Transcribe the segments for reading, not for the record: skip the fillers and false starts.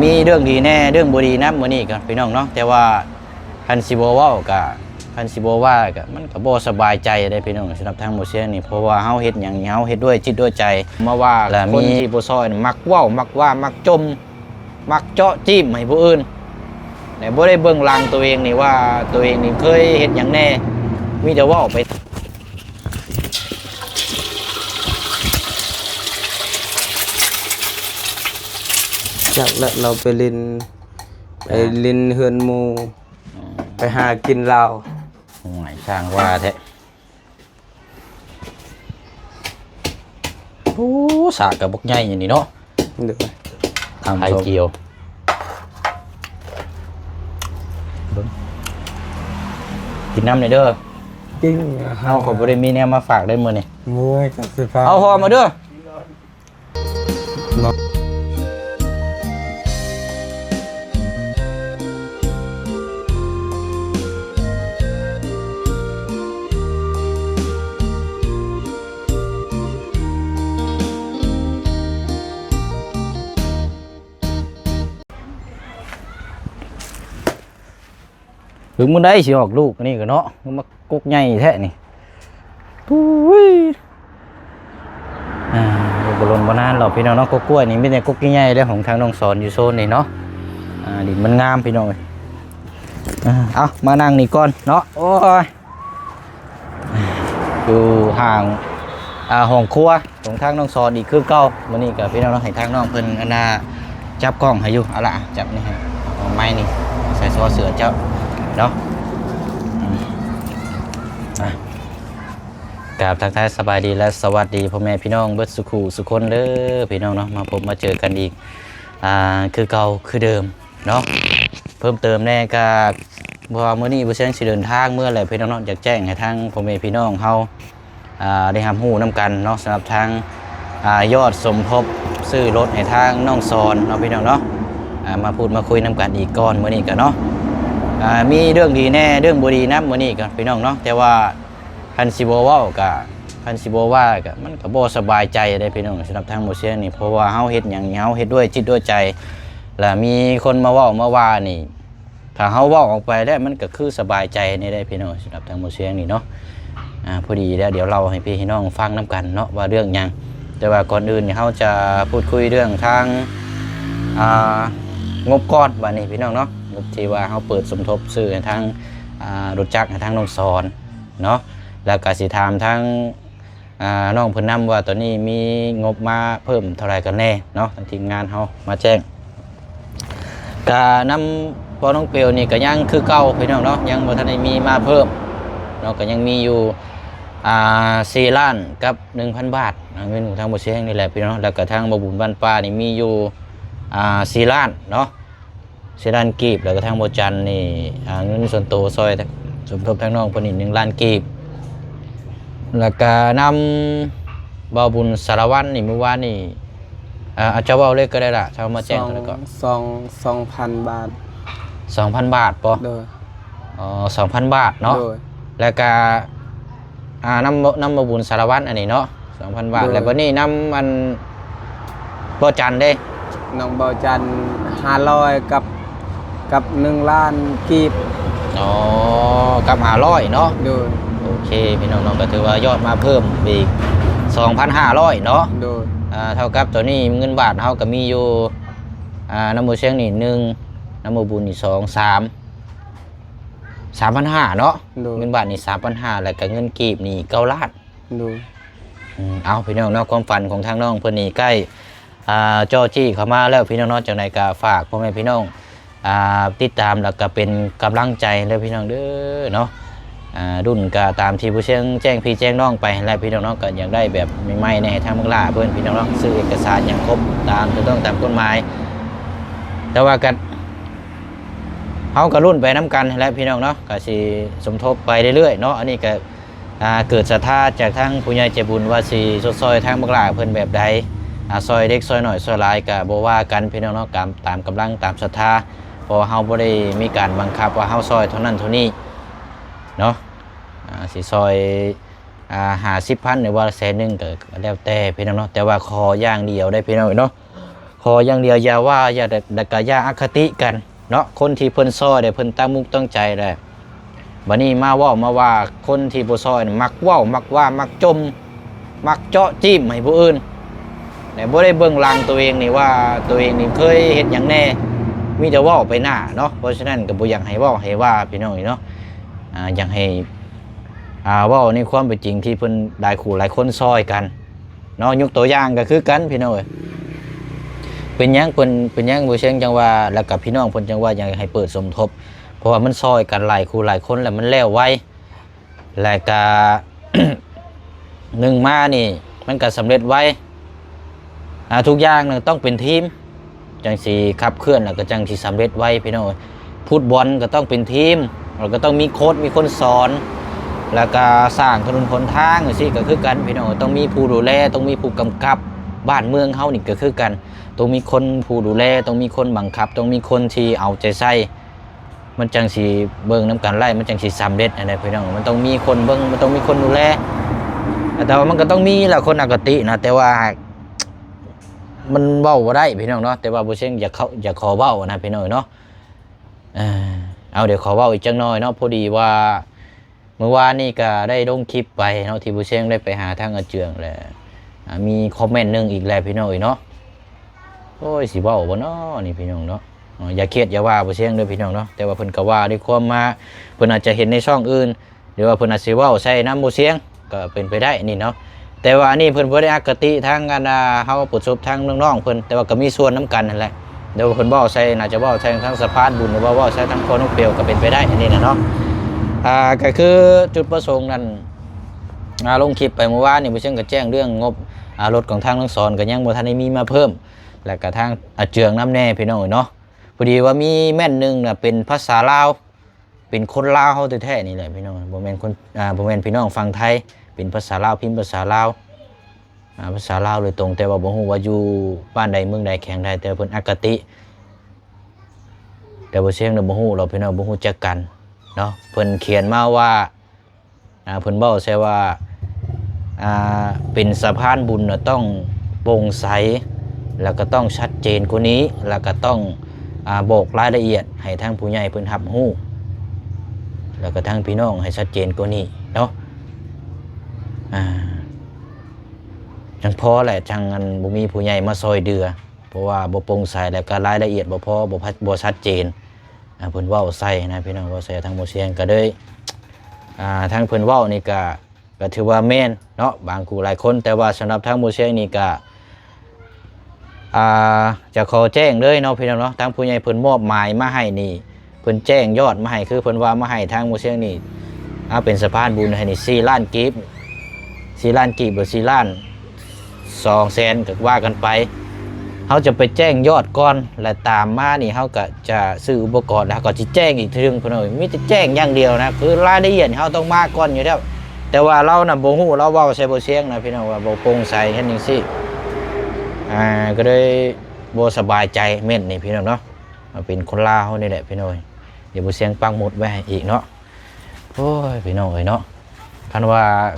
มีเรื่องดีแน่เรื่องบ่ดีนำมื้อนี้ก็พี่น้องเนาะแต่ว่าคันสิบ่เว้าก็คันสิบ่ว่าก็มันก็บ่สบายใจได้พี่น้องสำหรับทางหมู่เสียงนี่เพราะว่าเฮาเฮ็ดหยังเฮาเฮ็ดด้วยจิตด้วยใจมาว่าแล้วคนที่บ่ซอยมักเว้ามักว่ามักจมมักเจาะจิ้มให้ผู้อื่นแต่บ่ได้เบิ่งหลังตัวเองนี่ว่าตัวเองนี่เคยเฮ็ดหยังแน่มีแต่เว้าไปจากแล้วเราไปลินเฮือนหมู่ไปหากินเหล้า ห่วยช่างว่าแท้โอ้สากกับบกใหญ่อย่างนี้เนาะ เด้อ ทำไข่เจียวกินน้ำหน่อยเด้อ จริง เอาขอบริมีเนี่ยมาฝากได้มื้อนี่ มวยกับสิฟ้า เอาหอมาเด้อถึงมื้อใดสิออกลูกนี่ก็เนาะมากกใหญ่แท้นี่ปุ้ยบ่ลนบ่นานหรอกพี่น้องเนาะกกล้วยนี่มีแต่กกใหญ่ๆเด้อของทางน้องสอนอยู่โซนนี่เนาะดินมันงามพี่น้องเอามานั่งนี่ก่อนเนาะโอ้ยอยู่ห่างห้องครัวของทางน้องสอนอีกคือเก่ามื้อนี้ก็พี่น้องเนาะให้ทางน้องเพิ่นอันน่ะจับกล้องให้อยู่เอาล่ะจับนี่ให้เอาไม้นี่ใส่ซอเสือเจ้าเนาะกราบทักทายสบายดีและสวัสดีพ่อแม่พี่น้องเบิดสุขุสุคนเด้อพี่น้องเนาะมาพบมาเจอกันอีกคือเก่าคือเดิมเนาะเพิ่มเติมแน่ก็พอมื้อนี้บ่เชิงสิเดินทางเมื่อไหร่พี่น้องเนาะอยากแจ้งให้ทางพ่อแม่พี่น้องเฮาได้รับรู้นํกันเนาะสำหรับทางยอดสมทบซื้อรถให้ทางน้องซอนเนาะพี่น้องเนาะมาพูดมาคุยนํกันอีกก่อนมื้อนี้ก็เนาะมีเรื่องดีแน่เรื่องบ่ดีนำมื้อนี้ก็พี่น้องเนาะแต่ว่าคันสิบ่เว้าก็คันสิบ่ว่าก็มันก็บ่สบายใจได้พี่น้องสำหรับทางหมู่เสียงนี่เพราะว่าเฮาเฮ็ดหยังเฮาเฮ็ดด้วยจิตด้วยใจแล้วมีคนมาเว้ามาว่านี่ถ้าเฮาเว้าออกไปได้มันก็คือสบายใจนี่ได้พี่น้องสำหรับทางหมู่เสียงนี่เนาะพอดีแล้วเดี๋ยวเราให้พี่น้องฟังนํกันเนาะว่าเรื่องหยังแต่ว่าก่อนอื่นนี่เฮาจะพูดคุยเรื่องทางงบก้อนว่านี่พี่น้องเนาะงบที่ว่าเฮาเปิดสมทบซื้อให้ทางรถจักรให้ทางน้องสอนเนาะแล้วก็สิถามทางน้องเพิ่นนำว่าตอนนี้มีงบมาเพิ่มเท่าไรกันแน่เนาะทางทีมงานเฮามาแจ้งก็นำพอน้องเปียวนี่ก็ยังคือเก่าพี่น้องเนาะยังบ่ทันได้มีมาเพิ่มเนาะก็ยังมีอยู่4 ล้านกับ 1,000 บาทเงินของทางบ่เสียงนี่แหละพี่น้องแล้วก็ทางบ่บุญบ้านป้านี่มีอยู่4 ล้านเนาะ4 ล้านกีบแล้วก็ทางบ่จันนี่เงินส่วนตัวซอยสมทบทางน้องเพิ่นนี่1 ล้านกีบแล้วก็นำบ่บุญสารวัตรนี่เมื่อวานนี่อาจจะเว้าเลขก็ได้ล่ะถ้ามาแจ้งแล้วก็2,000 บาท 2,000 บาทป่ะโดย2,000 บาทเนาะแล้วก็นำบ่บุญสารวัตรอันนี้เนาะ 2,000 บาทแล้วบัดนี้นำมันบ่จันเด้น้องบ่จัน500กับ1 ล้านกีบกับ500เนาะโดยโอเคพี่น้องๆก็ถือว่ายอดมาเพิ่มอีก 2,500 เนาะโดยเท่ากับตัวนี้เงินบาทเฮาก็มีอยู่น้ำมือเชียงนี่1น้ำมือบุญนี่2 3,500เนาะเงินบาทนี่ 3,500 แล้วก็เงินกีบนี่9 ล้านโดยเอาพี่น้องเนาะความฝันของทางน้องเพิ่นนี่ใกล้จอจี้เข้ามาแล้วพี่น้องเนาะจังได๋ก็ฝากพ่อแม่พี่น้องติดตามแล้วก็เป็นกำลังใจเลยพี่น้องเด้อเนาะรุ่นก็ตามที่ผู้เชี่ยวแจ้งพี่แจ้งน้องไปแล้วพี่น้องก็อยากได้แบบใหม่ๆในทางเมืองลาเพื่อนพี่น้องซื้อเอกสารอย่างครบตามถูกต้องตามกฎหมายแต่ว่ากันเขาก็รุ่นไปน้ำกันแล้วพี่น้องเนาะก็สิสมทบไปเรื่อยๆเนาะอันนี้ก็เกิดศรัทธาจากทางผู้ใหญ่ใจบุญว่าสิสดซอยทางเมืองลาเพื่อนแบบใดซอยเด็กซอยหน่อยซอยหลายก็บ่ว่ากันพี่น้องเนาะตามกำลังตามศรัทธาเพราะเฮาบ่ได้มีการบังคับว่าเฮาซอยเท่านั้นเท่านี้เนาะสิซอย50,000หรือว่า100,000ก็แล้วแต่พี่น้องเนาะแต่ว่าขออย่างเดียวได้พี่น้องเนาะ ขออย่างเดียวอย่าว่าอย่าดักอย่าอคติกันเนาะคนที่เพิ่นซอยได้เพิ่นตั้งมุกตั้งใจได้บัดนี้มาเว้ามาว่าคนที่บ่ซอยมักเว้ามักว่ามักจมมักเจาะจิ้มให้ผู้อื่นแต่บ่ได้เบิ่งหลังตัวเองนี่ว่าตัวเองนี่เคยเฮ็ดหยังแน่มีแต่เว้าไปหน้าเนาะเพราะฉะนั้นก็บ่อยากให้เว้าให้ว่าพี่น้องนี่เนาะอยากให้เว้าในความเป็นจริงที่เพิ่นหลายคู่หลายคนซอยกันเนาะยกตัวอย่างก็คือกันพี่น้องเอ้ยเป็นหยังเพิ่นเป็นหยังบ่เชิงจังว่าแล้วกับพี่น้องเพิ่นจังว่าอยากให้เปิดสมทบเพราะว่ามันซอยกันหลายคู่หลายคนแล้วมันแล้วไวแล้วก็ หนึ่งมานี่มันก็สำเร็จไวทุกอย่างนึงต้องเป็นทีมจังสิขับเคลื่อนแล้วก็จังสิสำเร็จไวพี่น้องฟุตบอลก็ต้องเป็นทีมแล้วก็ต้องมีโค้ชมีคนสอนแล้วก็สร้างถนนหนทางจังซี่ก็คือกันพี่น้องต้องมีผู้ดูแลต้องมีผู้กำกับบ้านเมืองเฮานี่ก็คือกันต้องมีคนผู้ดูแลต้องมีคนบังคับต้องมีคนที่เอาใจใส่มันจังสิเบิ่งน้ำกันไล่มันจังสิสำเร็จอะไรพี่น้องมันต้องมีคนเบิ่งมันต้องมีคนดูแลแต่ว่ามันก็ต้องมีแหละคนอคตินะแต่ว่ามันเว้าบ่ได้พี่น้องเนาะแต่ว่าบ่เช่นอย่าขอเว้านะพี่น้องเนาะเอาเดี๋ยวขอเว้าอีกจังน้อยเนาะพอดีว่าเมื่อวานนี่ก็ได้ลงคลิปไปเนาะที่บ่เช่นได้ไปหาทางอาเจืองแหละมีคอมเมนต์นึงอีกแล้วพี่น้องเนาะโอ้ยสิเว้าบ่เนาะนี่พี่น้องเนาะอย่าเครียดอย่าว่าบ่เช่นเด้อพี่น้องเนาะแต่ว่าเพิ่นก็ว่าด้วยความมาเพิ่นอาจจะเห็นในช่องอื่นหรือว่าเพิ่นอาจสิเว้าใส่น้ำบ่เสียงก็เป็นไปได้นี่เนาะแต่ว่าอันนี้เพิ่นบ่ได้อคติทางกันเฮาประสบทางน้องๆเพิ่นแต่ว่าก็มีส่วนน้ำกันนั่นแหละเดี๋ยวเพิ่นเว้าใส่น่าจะเว้าใส่ทั้งสะพานบุญหรือว่าเว้าใส่ทั้งคนนกเปลวก็เป็นไปได้อันนี้นะเนาะก็คือจุดประสงค์นั้นลงคลิปไปเมื่อวานนี่บ่เชิงก็แจ้งเรื่องงบรถของทางทั้งสอนก็ยังบ่ทันได้มีมาเพิ่มแล้วก็ทางอาเจืองน้ำแน่พี่น้องเนาะพอดีว่ามีแม่นนึงน่ะเป็นภาษาลาวเป็นคนลาวเฮาแท้ๆนี่แหละพี่น้องบ่แม่นคนบ่แม่นพี่น้องฝั่งไทยเป็นภาษาลาวพิมพ์ภาษาลาวภาษาลาวโดยตรงแต่ว่าบ่ฮู้ว่าอยู่บ้านใดเมืองใดแข่งใดแต่เพิ่นอคติแต่บ่เสียงน่ะบ่ฮู้เราพี่น้องบ่ฮู้จักกันเนาะเพิ่นเขียนมาว่าเพิ่นเว้าใช่ว่าเป็นสะพานบุญน่ะต้องโปร่งใสแล้วก็ต้องชัดเจนกว่านี้แล้วก็ต้องบอกรายละเอียดให้ทางผู้ใหญ่เพิ่นรับรู้แล้วก็ทางพี่น้องให้ชัดเจนกว่านี้เนาะจังพอแหละจังอันบ่มีผู้ใหญ่มาซอยเดือเพราะว่าบ่โปร่งใสแล้วก็รายละเอียดบ่พอบ่ชัดเจนเพิ่นเว้าใส่นะพี่น้องเว้าใส่ทางบ่เสียงก็เลยทางเพิ่นเว้านี่ก็ถือว่าแม่นเนาะบางคู่หลายคนแต่ว่าสำหรับทางบ่เสียงนี่ก็จะขอแจ้งเลยเนาะพี่น้องเนาะทางผู้ใหญ่เพิ่นมอบหมายมาให้นี่เพิ่นแจ้งยอดมาให้คือเพิ่นว่ามาให้ทางบ่เสียงนี่เป็นสะพานบุญให้นี่4ล้านกีบ4ล้านกีบหรือ4ล้าน200,000ก็ว่ากันไปเขาจะไปแจ้งยอดก่อนและตามมานี่เขาก็จะซื้ออุปกรณ์แล้วก็จะแจ้งอีกทีนึงเพิ่นเอามีแต่แจ้งอย่างเดียวนะคือรายละเอียดเขาต้องมาก่อนอยู่แล้วแต่ว่าเราน่ะบ่ฮู้เราเว้าใส่บ่เสียงนะพี่น้องว่าบ่โปร่งใสเฮ็ดจังซี่ก็เลยบ่สบายใจเม่นนี่พี่น้องเนาะเป็นคนลาวนี่แหละพี่น้องเดี๋ยวบ่เสียงปักหมุดไว้ให้อีกเนาะโอ้ยพี่น้องเอ้ยเนาะ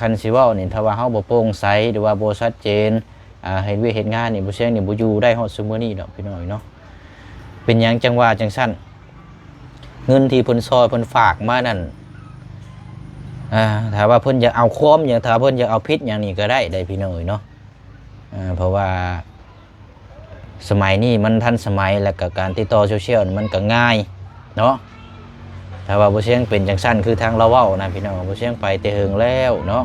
คันสิเว้านี่ถ้าว่าเฮาบ่โปร่งใสหรือว่าบ่ชัดเจนเฮ็ดเวียกเฮ็ดงานนี่บ่เสียงนี่บ่อยู่ได้ฮอดซุมื้อนี้ดอกพี่น้องเนาะเป็นหยังจังว่าจังซั่นเงินที่เพิ่นซอยเพิ่นฝากมานั่นถ้าว่าเพิ่นอยากเอาโคมอย่างถ้าเพิ่นอยากเอาพิษอย่างนี้ก็ได้พี่น้องเนาะเพราะว่าสมัยนี้มันทันสมัยแล้วก็การติดต่อโซเชียลมันก็ง่ายเนาะถ้าว่าบ่เสียงเป็นจังซั่นคือทางเราเว้านะพี่น้องบ่เสียงไปแต่เฮิงแล้วเนาะ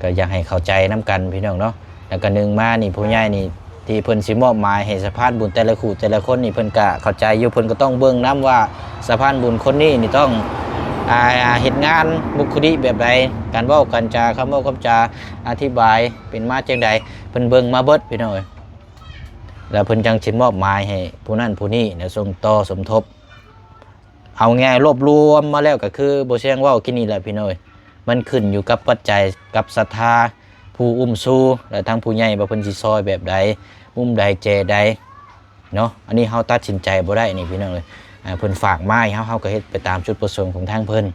ก็อยากให้เข้าใจน้ำกันพี่น้องเนาะแล้วก็นึงมานี่ผู้ใหญ่นี่ที่เพิ่นสิมอบหมายให้สะพานบุญแต่ละคู่แต่ละคนนี่เพิ่นก็เข้าใจอยู่เพิ่นก็ต้องเบิ่งนํว่าสะพานบุญคนนี้นี่ต้องเฮ็ดงานบุคลิกแบบใดการเว้ากันจาคำเว้าคำจาอธิบายเป็นมาจังใดเพิ่นเบิ่งมาเบิดพี่น้องแล้วเพิ่นจังสิมอบหมายให้ผู้นั้นผู้นี้เนี่ยส่งต่อสมทบเอาง่ายรวบรวมมาแล้วก็คือบ่เสียงเว้ากินนี่แหละพี่น้องมันขึ้นอยู่กับปัจจัยกับศรัทธาผู้อุ้มสู้และทางผู้ใหญ่ว่าเพิ่นสิซอยแบบใดมุมใดเจใดเนาะอันนี้เฮาตัดสินใจบ่ได้นี่พี่น้องเพิ่นฝากมาให้เฮาก็เฮ็ดไปตามจุดประสงค์ของทางเพิ่น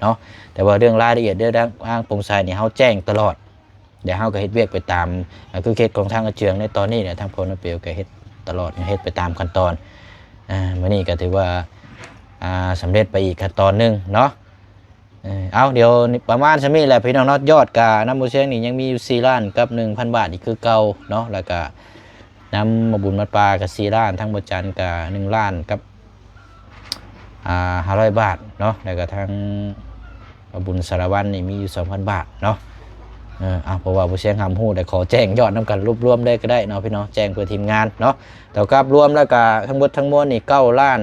เนาะแต่ว่าเรื่องรายละเอียดเรื่องโปร่งใสนี่เฮาแจ้งตลอด เดี๋ยวเฮาก็เฮ็ดเวียกไปตามคือเคสของทางอาเจืองในตอนนี้เนี่ยทางพลเปียวก็เฮ็ดตลอดเฮ็ดไปตามขั้นตอนมื้อนี้ก็ถือว่าสำเร็จไปอีกขั้นตอนนึงเนาะเอาเดี๋ยวประมาณซะนี้แหละพี่น้องเนาะยอดกะน้ำมูเชียงนี่ยังมีอยู่4ล้านกับ 1,000 บาทอีกคือเก่าเนาะแล้วก็น้ำมาบุญมัดปลากับ4ล้านทั้งหมดจันกับ1ล้านกับ500 บาทเนาะแล้วก็ทั้งมาบุญสารวัตรนี่มีอยู่ 2,000 บาทเนาะเพราะว่าผู้เชี่ยวชาญฮู้ได้ขอแจ้งยอดน้ำกันรวมได้ก็ได้เนาะพี่น้องแจ้งเพื่อทีมงานเนาะแต่กับรวมแล้วก็ทั้งหมดทั้งมวลนี่9ล้าน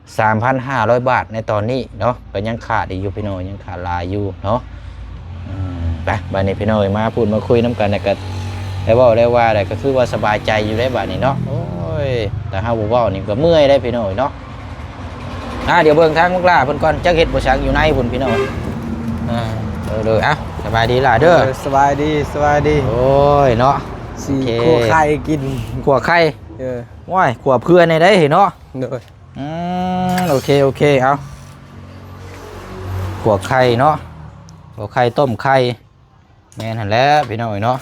3,500 บาทในตอนนี้เนาะก็ยังขาดอีกอยู่พี่น้องยังขาดลายอยู่เนาะไปบัดนี้พี่น้องมาพูดมาคุยน้ำกันก็ได้ว่าได้ก็คือว่าสบายใจอยู่ได้บัดนี้เนาะโอ้ยแต่ห้าบ่เว้านี่ก็เมื่อยได้พี่น้องเนาะเดี๋ยวเบิ่งทางมุกลาเพิ่นก่อนจักเฮ็ดบ่ชักอยู่ในพุ่นพี่น้องเลยสบายดีล่ะเด้อสบายดีโอ้ยเนาะสิขัวไข่กินขัวไข่ว้ายขัวเพื่อนในได้เนาะโอเคเอาขัวไข่เนาะขัวไข่ต้มไข่แม่นหั่นแหล้วพี่น้องเนาะ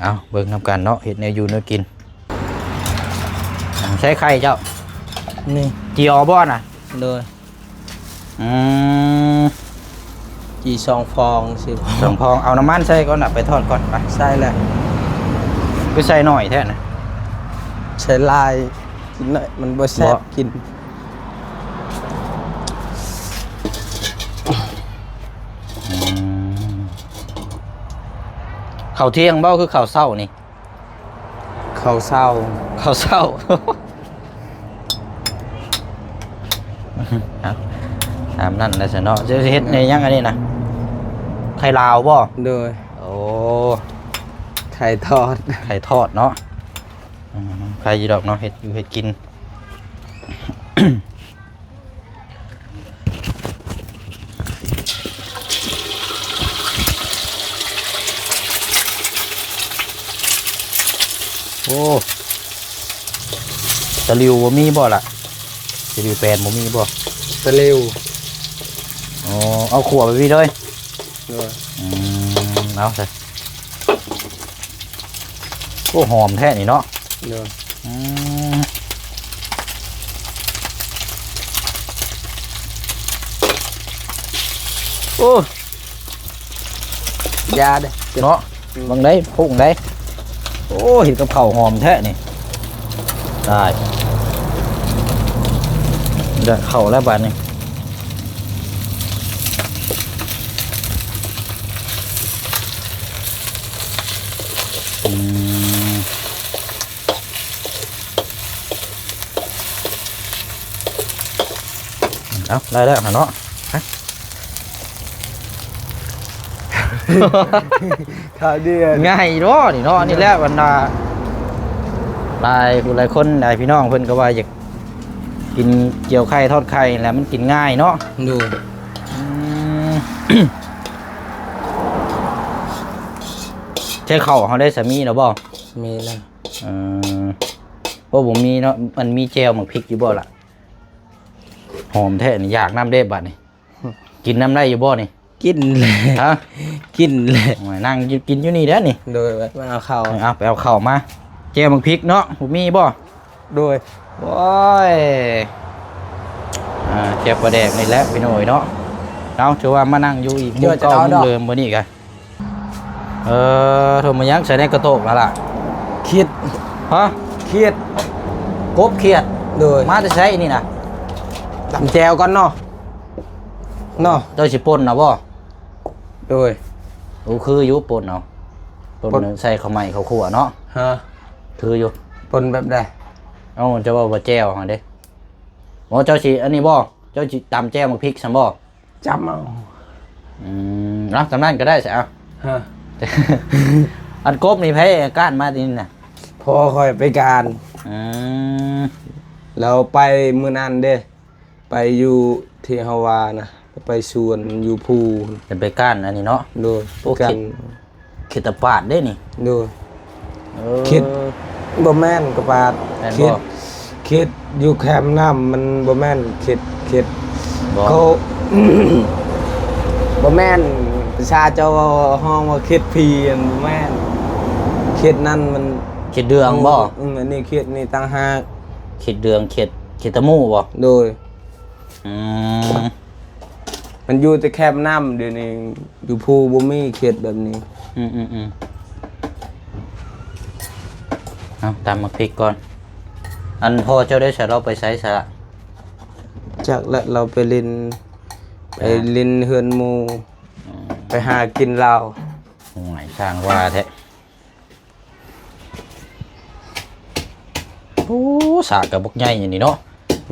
เอาเบิ่งนำกันเนาะเฮ็ดแนวอยู่แนวกินใช้ไข่เจ้านี่จีออบ่น่ะเลยจี2 ฟอง2 ฟองเอาน้ำมันใส่ก่อนไปทอดก่อนไปใส่เลยไปใส่หน่อยแท้นะใส่ลายกินหน่อยมันบ่แซ่บกินข้าวเที่ยงบ่คือข้าวเช้านี่ข้าวเช้าตามนั่นแหละสิเนาะจะเฮ็ดในยังอันนี้นะไข่ลาวบ่โดยโอ้ไข่ทอดเนาะไข่ยีดอกเนาะเฮ็ดอยู่เฮ็ดกินโอ้ตะลิวบ่มีบ่ล่ะตะลิวแปลนบ่มีบ่ตะลิวเอาขวบไปพี่เลยเอาใส่โอ้หอมแท้นี่เนาะโอ้ยาเด้เนาะบางได้พุ่งได้โอ้เห็นกับข้าวหอมแท้นี่ได้เดี๋ยวเข้าแล้วบาดนี้เอาได้แล้วเนาะข่าวดีง่ายเนาะนี่เนาะนี่แหละบรรดาหลายคนหลายพี่น้องเพิ่นก็ว่าอยากกินเจียวไข่ทอดไข่แล้วมันกินง่ายเนาะดูใช้เข่าเขาได้สามีเนาะบ่มีแล้วเพราะผมมีเนาะมันมีเจลหมักพริกอยู่บ่ล่ะหอมแท้นี่อยากน้ำเด้บัดนี่กินน้ำได้อยู่บ่นี่กินเลยฮะกินเลยนั่งกินอยู่นี่แล้วนี่โดยมันเอาข้าวไปเอาข้าวมาเจลหมักพริกเนาะผมมีบ่โดยโอ้ยเจียวปลาแดกนี่แหละพี่หน่อยเนาะเราถือว่ามานั่งอยู่อีกมุมเก่ามุมเดิมวันนี้กันโทรมายักใส่ในกระโตกแล้วล่ะเขียดฮะเขียดกบเขียดโดยมาจะใช้นี่นะตำแจวก่อนเนาะเจ้าสิป่นนะบ่โดยคืออยู่ป่นเนาะป่นใส่ข้าวใหม่ข้าวคั่วเนาะฮะคืออยู่ป่นแบบใดจะว่าแจ้วเด้เจ้าสิอันนี้บ่เจ้าสิตำแจ้วมาพริกซัมบ่จำเอารับสำนักก็ได้สิเอาอันกบนี่แพ้ก้านมาที่นี่น่ะพอค่อยไปการเราไปมื้อนั้นเด้ไปอยู่ที่ฮาวานะไปสวนอยู่ภูจะไปก้านอันนี้เนาะโดยกันคิดตะปาดได้นี่โดยคิดบ่แม่นกะปาดคิดอยู่แคมป์น้ำมันบ่แม่นคิดเขา บ่แม่นประชาเจ้าห้องว่าเข็ดพีอันบ่แม่นเข็ดนั่นมัน เขียดเดืองบ่ อันนี้เข็ดนี่ต่างหาก เขียดเดืองเขียดตะมู่บ่ โดย อืม มันอยู่แต่แคบน้ำเดี๋ยวนี้อยู่ภูบ่มีเข็ดแบบนี้ เอาตามมาพริกก่อนอันพ่อเจ้าได้ใช้เราไปใช้ซะ จากแล้วเราไปลินเฮือนหมู่ไปหากินเหล้า ห่วยสร้างว่าแท้โอ้สากกับบกใหญ่อย่างนี้เนาะ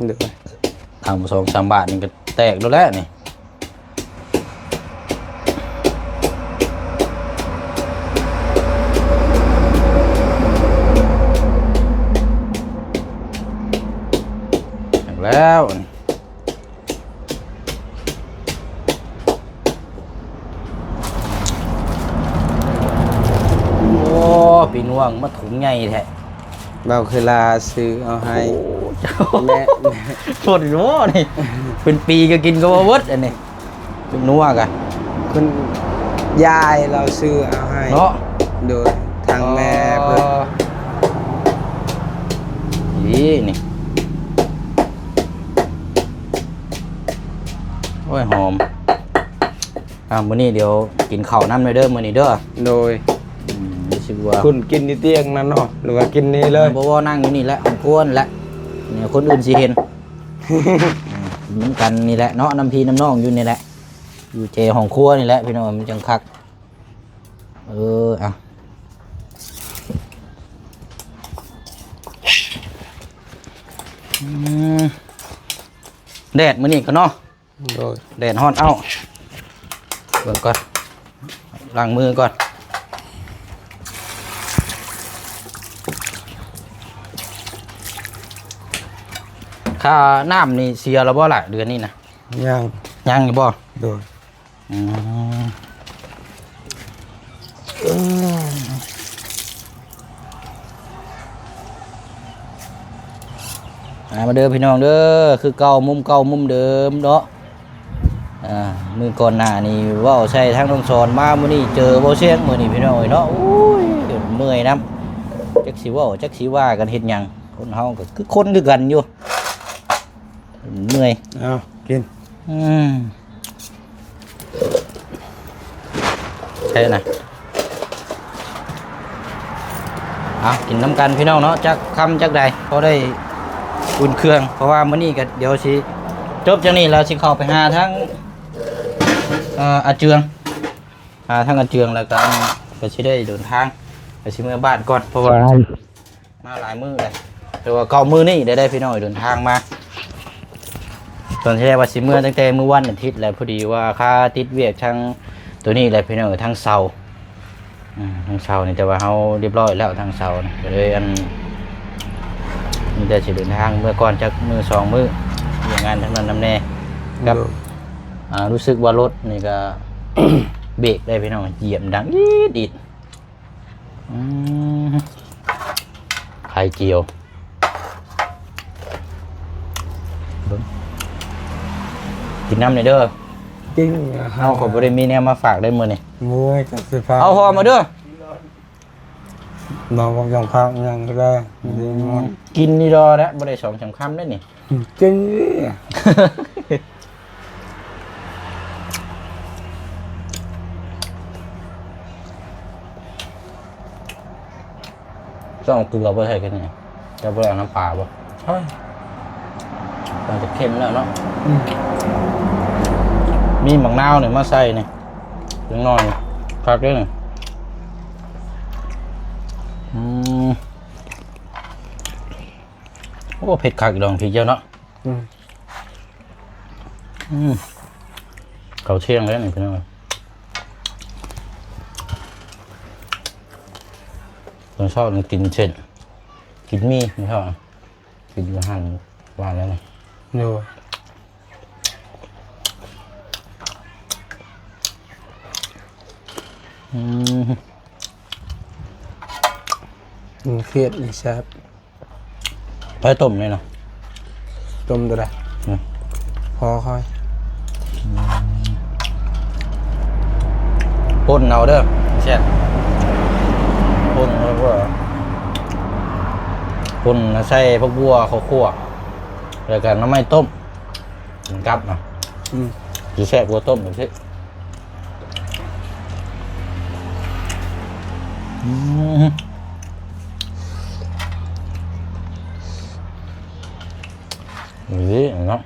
โดย ทาง2-3 บาทนี่ก็แตกแล้วแหละนี่แตกแล้วโอ้ปีนวงมาถุงใหญ่แท้ เราเคยลาซื้อเอาให้แม่ ปวดหัวนี่เป็นปีก็กินก็บ่เบิดอันนี้เป็นนัวกัน คุณยายเราซื้อเอาให้ เนาะ โดยทางแม่เพิ่น นี่โอ้ยหอมมื้อนี้เดี๋ยวกินข้าวน้ำหน่อยเด้อมื้อนี้เด้อ โดย รู้สึกว่า คุณกินที่เตียงนั่นเนาะหรือว่ากินนี่เลย บ่ว่านั่งอยู่นี่แหละมันกวนแหละเนี่ยคนอื่นสิเห็น เหมือนกันนี่แหละเนาะน้ำพี่น้ำน้องอยู่นี่แหละอยู่เจห้องครัวนี่แหละพี่น้องมันจังคักอ่ะแดดมื้อนี้ก็เนาะ โดย แดดฮ้อนเอ้าเบิ่งก่อนล้างมือก่อนค่าน้ำนี่เสียแล้วบ่ล่ะเดือนนี้นะ ยัง ยังอยู่บ่ โดย อืมมาเด้อพี่น้องเด้อคือเก่ามุมเดิมเนาะมือก่อนหน้านี่เว้าใส่ทางน้องสอนมามื้อนี้เจอบ่เสียงมื้อนี้พี่น้องเอ้ยเนาะโอ้ยเมื่อยนำจักสิเว้าจักสิว่ากันเฮ็ดหยังคนเฮาก็คือคนคือกันอยู่เมื่อย เอากิน ใช่นะเอากินน้ำกันพี่น้องเนาะจักคำจักใดพอได้อุ่นเครื่องเพราะว่ามื้อนี้ก็เดี๋ยวสิจบจากนี้เราสิเข้าไปหาทั้งอาเจืองทั้งอาเจืองแล้วก็ก็สิได้เดินทางไปสิเมื่อบ้านก่อนเพราะว่ามาหลายมื้อเลยแต่ว่าเก่ามื้อนี้ได้พี่น้องเดินทางมาตอนที่แรกว่าสิเมื่อตั้งแต่มื้อวันอาทิตย์แล้วพอดีว่าค่าติดเวียกทั้งตัวนี้แหละพี่น้องทั้งเสาทั้งเสานี่แต่ว่าเฮาเรียบร้อยแล้วทั้งเสานี่ก็เลยมีแต่สิเดินทางเมื่อก่อนจักมื้อ2 มื้ออย่างงานทั้งนั้นนำแน่ครับรู้สึกว่ารถนี่ก็ เบรกได้พี่น้องเหยียบดังอีดไข่เจียวกินน้ำหน่อยเด้อ จริง เอาขอบริมีเนี่ยมาฝากได้มื้อนี่ มวยกับไฟฟ้า เอาหอมาเด้อ น้องของยังพักยังก็ได้ กินนี่รอแล้วบ่ได้2-3 คำได้นี่ จริง ต้องเอาเกลือบ่ใส่กันนี่จะบ่ได้เอาน้ำปลาบ่ เฮ้ย มันจะเค็มแล้วเนาะมีหมักนาวนี่มาใส่นี่จังน้อยพักเด้อนี่โอ้เผ็ดคักอีดองพี่เจ้าเนาะเขาเชียงแล้วนี่พี่น้องตอนเช้านี่กินเช่นกินมีไม่ชอบกินอยู่หั่นหวานแล้วนี่ โดยเครียดอีกแซ่บ ไปต้มเลยเนาะ ต้มตัวใดพอค่อย พ่นเอาเด้อแช่พ่นแล้วก็พ่นใส่พวกบัวข้าวคั่วแล้วก็น้ำมันต้มมันกลับเนาะจะแช่บัวต้มหรือสินี่เนาะ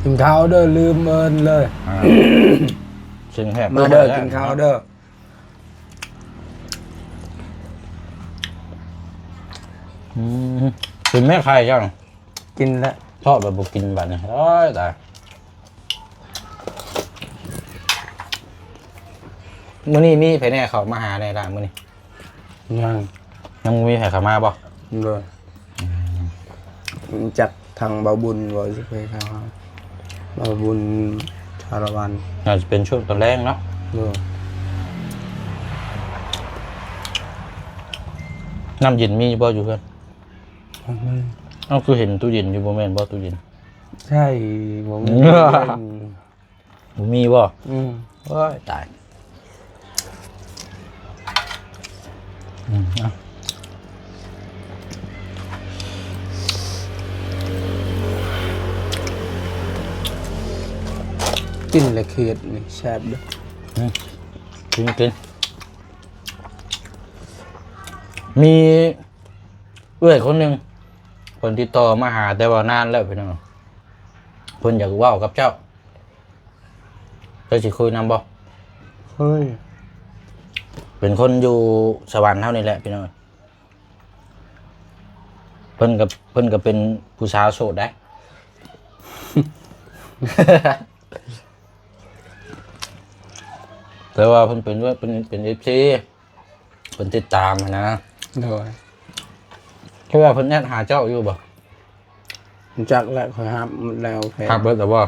กินข้าวเด้อลืมเอินเลย ซึ่งแหบ มาเด้อกินข้าวเด้อ กินแม่ใครจัง กินแล้ว ชอบแบบบุกินแบบนี้โอ้ยตายมื้อนี้มีไผแน่เขามาหาในร้านมื้อนี้ ยังมีไผเข้ามาบ่ เลยจากทางบาบุญบ่สิไปข้าวบาบุญชาละวัน น่าจะเป็นช่วงตอนแรกเนาะ เลย น้ำเย็นมีบ่อยู่เพื่อนเอ้าคือเห็นตู้เย็นอยู่บ่แม่นบ่ตู้เย็น ใช่ผม บ่มีบ่ โอ้ยตายเอา กินละเขียดนี่แซ่บเด้อ กินมีเอื้อยคนหนึงคนติดต่อมาหาแต่ว่านานแล้วพี่น้องเพิ่นอยากเว้ากับเจ้าสิคุยนำบ่ เฮ้ย เป็นคนอยู่สวรรค์เท่านี้แหละพี่น้องเพิ่นกับเป็นผู้สาวโสดได้ แต่ว่าเพิ่นเป็น FC เพิ่นติดตามนะ โดย คิดว่าเพิ่นแอดหาเจ้าอยู่บ่ จักแล้วคอยฮับแล้วแพ้ ครับเบิดแต่บ่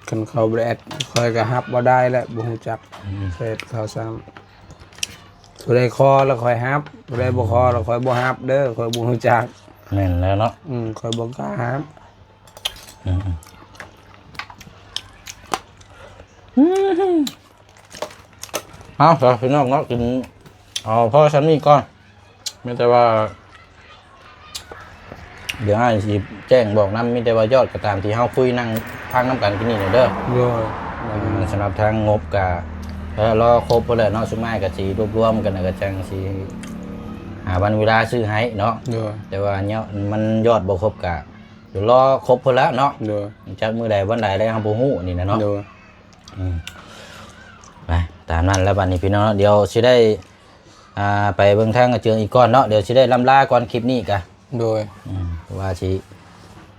คันเขาแบดคอยก็ฮับบ่ได้แล้วบ่ฮู้จักเฟซเขาซ้ำผู้ใดคอแล้วคอยฮับผู้ใดบ่คอแล้วคอยบ่ฮับเด้อคอยบ่ฮู้จัก แม่นแล้วเนาะ คอยบ่กล้าฮับ เอาเถอะพี่น้องเนาะกินเอาพ่อฉันนี่ก่อนไม่แต่ว่า เดี๋ยวให้สิแจ้งบอกนำมีแต่ว่ายอดก็ตามที่เฮาคุยนั่งทางน้ำกันกินนี่เด้อ โดย สำหรับทางงบก็รอครบเพิ่นแหละเนาะสุดท้ายก็สิรวมๆกันแล้วก็จังสิหาวันเวลาซื้อให้เนาะ โดย แต่ว่าเนี่ยมันยอดบ่ครบก็เดี๋ยวรอครบเพิ่นแล้วเนาะ โดย จักมื้อใดวันใดได้เฮาบ่ฮู้นี่นะเนาะ โดย ไปตามนั้นแล้วบัดนี้พี่น้องเนาะเดี๋ยวสิได้ไปเบิ่งทางกระเจืองอีกก่อนเนาะเดี๋ยวสิได้ลำลาก่อนคลิปนี้กะ โดย ว่าสิ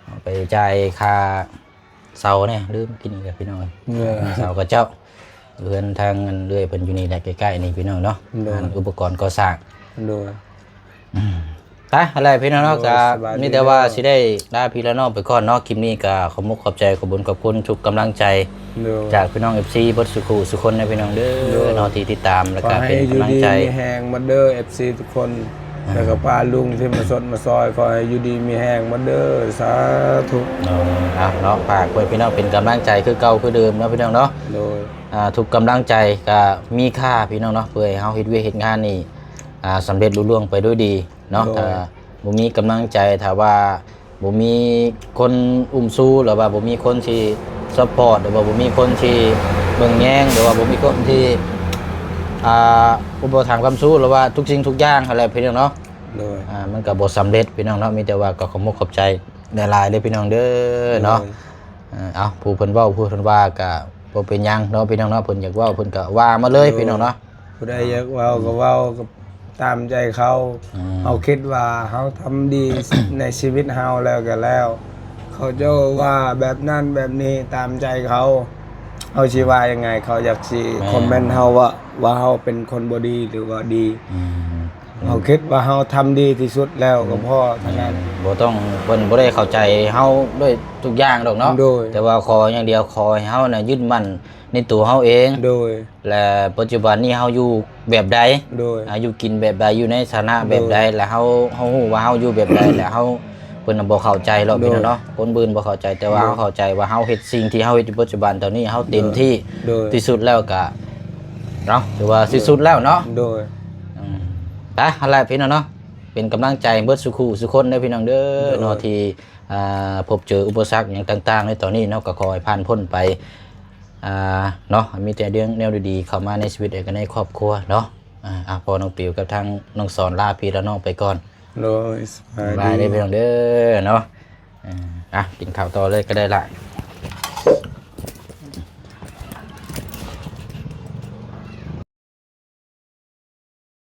เอาไปจ่ายค่าเสาเนี่ยลืมกินอีกแล้วพี่น้องเสากับเจ้าเรือนทางเงินเรื่อยเพิ่นอยู่นี่แหละใกล้ๆนี่พี่น้องเนาะอุปกรณ์ก่อสร้าง โดย ไปอะไรพี่น้องเนาะก็ สบายดี มีแต่ว่าสิได้ลาพี่ละน้องไปก่อนเนาะคลิปนี้ก็ขอบมุกขอบใจขอบคุญขอบคุณทุกกำลังใจ โดย จากพี่น้อง FC เบิดสุขุสุคนนะพี่น้องเด้อเนาะที่ติดตามแล้ว ขอ ก็ ให้ เป็น อยู่ กำลัง ดี ใจ มีแหงมาเด้อ FC ทุกคนแล้วก็ป้าลุงที่มาสดมาซอยขอให้อยู่ดีมีแหงมาเด้อสาธุ เนาะฝากไว้พี่น้องเป็นกำลังใจคือเก่าคือเดิมเนาะพี่น้องเนาะ โดย ทุกกำลังใจก็มีค่าพี่น้องเนาะเพื่อให้เฮาเฮ็ดเวยกเฮ็ดงานนี่สำเร็จลุล่วงไปด้วยดีเนาะถ้าบ่มีกำลังใจถ้าว่าบ่มีคนอุ้มสู้หรือว่าบ่มีคนที่ซัพพอร์ตหรือว่าบ่มีคนที่เบิ่งแยงหรือว่าบ่มีคนที่อุปถัมภ์ความสู้หรือว่าทุกสิ่งทุกอย่างอะไรพี่น้องเนาะ โดย มันก็บ่สำเร็จพี่น้องเนาะมีแต่ว่าก็ขอบคุณขอบใจหลายๆเลยพี่น้องเด้อเนาะเอาผู้เพิ่นเว้าผู้เพิ่นว่าก็บ่เป็นหยังเนาะพี่น้องเนาะเพิ่นอยากเว้าเพิ่นก็ว่ามาเลยพี่น้องเนาะ ผู้ใดอยากเว้าก็เว้ากับตามใจเขาเขาคิดว่าเขาทำดี ในชีวิตเฮาแล้วก็แล้ว เขาจะว่าแบบนั้นแบบนี้ตามใจเขาสิว่ายังไงเขาอยากสิคอมเมนต์เฮาว่าเฮาเป็นคนบ่ดีหรือว่าดี เขาคิดว่าเฮาทำดีที่สุดแล้วก็พอเท่านั้น บ่ต้องเพิ่นบ่ได้เข้าใจเฮาด้วยทุกอย่างดอกเนาะ โดย แต่ว่าขออย่างเดียวขอให้เฮาน่ะยึดมั่นในตัวเฮาเอง โดย และปัจจุบันนี้เฮาอยู่แบบใด โดย อยู่กินแบบใดอยู่ในฐานะแบบใดและเฮาฮู้ว่าเฮาอยู่แบบใดและเฮา เพิ่นน่ะบ่เข้าใจหรอกพี่น้องเนาะคนอื่นบ่เข้าใจแต่ว่าเฮาเข้าใจว่าเฮาเฮ็ดสิ่งที่เฮาเฮ็ดอยู่ปัจจุบันตอนนี้เฮาเต็มที่ โดย ที่สุดแล้วก็เนาะถือว่าที่สุดแล้วเนาะ โดย ไปอะไรพี่น้องเนาะเป็นกำลังใจเบิดสุขูสุคนเด้อพี่น้องเด้อเนาะที่พบเจออุปสรรคอย่างต่างๆในตอนนี้เนาะก็ขอให้ผ่านพ้นไปเนาะมีแต่เรื่องแนวดีๆเข้ามาในชีวิตและในครอบครัวเนาะพอน้องปิวกับทางน้องสอนลาพี่และน้องไปก่อน โดยสบาย บาย ดี ได้อพี่น้องเด้อเนาะกินข้าวต่อเลยก็ได้ละ